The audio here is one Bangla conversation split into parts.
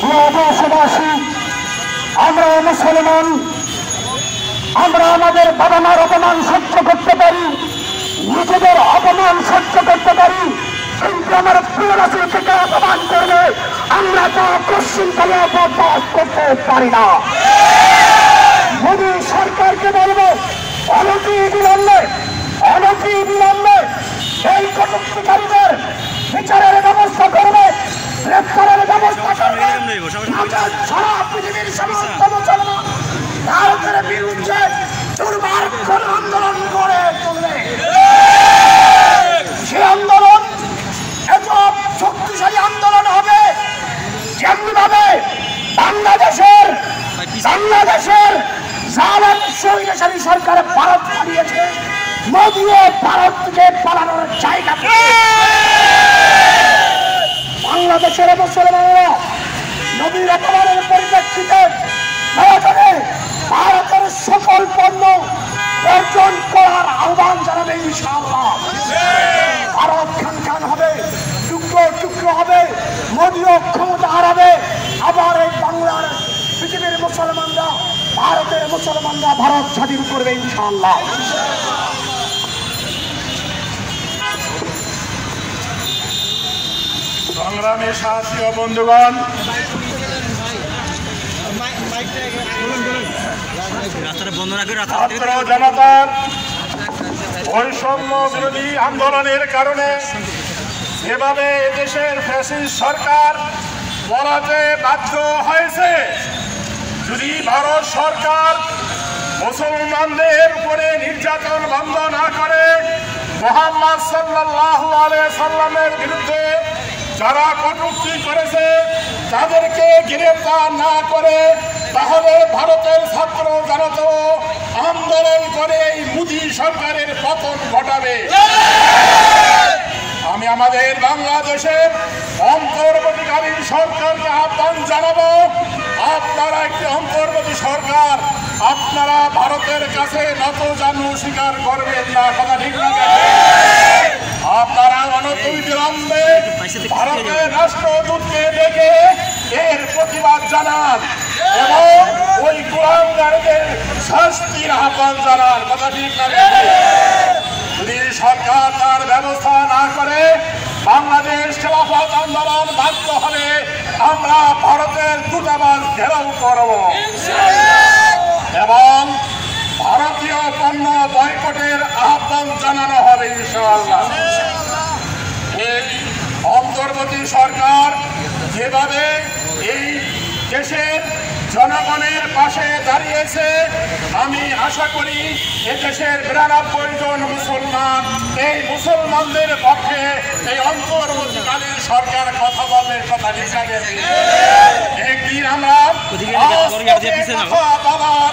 প্রিয় দেশবাসী, আমরা মুসলমান, আমরা আমাদের বাবা মার অপমান সহ্য করতে পারি, নিজেদের অপমান সহ্য করতে পারি, কিন্তু আমার প্রিয় রাসূল থেকে অপমান করলে আমরা তা পশ্চিমকালে বরদাস্ত করতে পারি না। মোদী সরকারকে বলবো, অনতি বিলম্বে এই কটূক্তিকারীদের বিচারের ব্যবস্থা করবে, গ্রেফতারের ব্যবস্থা করবে। সারা পৃথিবীর সমস্ত মুসলমান ভারতের বিরুদ্ধে দুর্মার্গ আন্দোলন করে তুলবে। সে আন্দোলন এত শক্তিশালী আন্দোলন হবে যেমনি ভাবে বাংলাদেশের জালেম স্বৈরাচারী সরকার ভারত পালিয়েছে, মোদিও ভারত থেকে পালানোর জায়গা। বাংলাদেশের মুসলমানরা নবীর অপমানের পরিপ্রেক্ষিতে ভারতের সকল পণ্য বর্জন করার আহ্বান জানাবে ইনশাআল্লাহ। ভারত খান হবে, টুকরো হবে, মোদিও ক্ষমতা হারাবে। আবার এই বাংলার পৃথিবীর মুসলমানরা, ভারতের মুসলমানরা ভারত স্বাধীন করবে ইনশাআল্লাহ। সংগ্রামী সাথী ও বন্ধুগণ, ছাত্র জনতার বৈষম্য বিরোধী আন্দোলনের কারণে যেভাবে এদেশের ফ্যাসিস্ট সরকার পলাতে বাধ্য হয়েছে, যদি ভারত সরকার মুসলমানদের উপরে নির্যাতন বন্ধ না করে, মুহাম্মদ সাল্লাল্লাহু আলাইহি সাল্লামের বিরুদ্ধে যারা কটূক্তি করেছে তাদেরকে গ্রেফতার না করে, তাহলে ভারতের ছাত্র জনতা আন্দোলন করে এই মোদী সরকারের পতন ঘটাবে। আমি আমাদের বাংলাদেশের অন্তর্বর্তীকালীন সরকারকে আহ্বান জানাবো, আপনারা একটি অন্তর্বর্তী সরকার, আপনারা ভারতের কাছে নতজানু স্বীকার করবেন না, কথা ঠিক না? আপনারা অনতিবিলম্বে ভারতের রাষ্ট্রদূতকে ডেকে এর প্রতিবাদ জানান এবং ওই গোলামগারদের শাস্তির আহ্বান জানান, কথা ঠিক না? যদি সরকার তার ব্যবস্থা না করে বাংলাদেশ খেলাফত আন্দোলন বাধ্য হবে, আমরা ভারতের দূতাবাস ঘেরাও করব এবং ভারতীয় পণ্য বয়কটের আহ্বান জানানো হবে ইনশাআল্লাহ। এই অন্তর্বর্তী সরকার যেভাবে এই দেশের জনগণের পাশে দাঁড়িয়েছে, আমি আশা করি এদেশের ৯২ জন মুসলমান, এই মুসলমানদের পক্ষে এই অন্তর্বর্তীকালীন সরকার কথা বলবে, কথা হিসাবে একদিন আমরা বাবার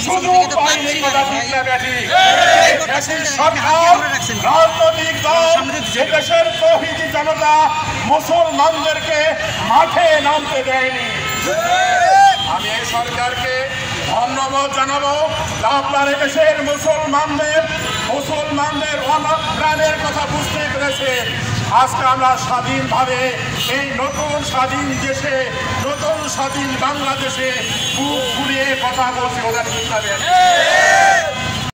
সুযোগ পাইনি, কথা ঠিক না? সরকার, রাজনৈতিক দল, এদেশের তৌহিদি জনতা মুসলমানদেরকে মাঠে নামতে দেয়নি। আমি এই সরকারকে ধন্যবাদ জানাবো, আপনার দেশের মুসলমানদের প্রাণের কথা বুঝতে পেরেছেন। আজকে আমরা স্বাধীনভাবে এই নতুন স্বাধীন দেশে, নতুন স্বাধীন বাংলাদেশে বুক ফুলিয়ে কথা বলছি, ওদের ঠিক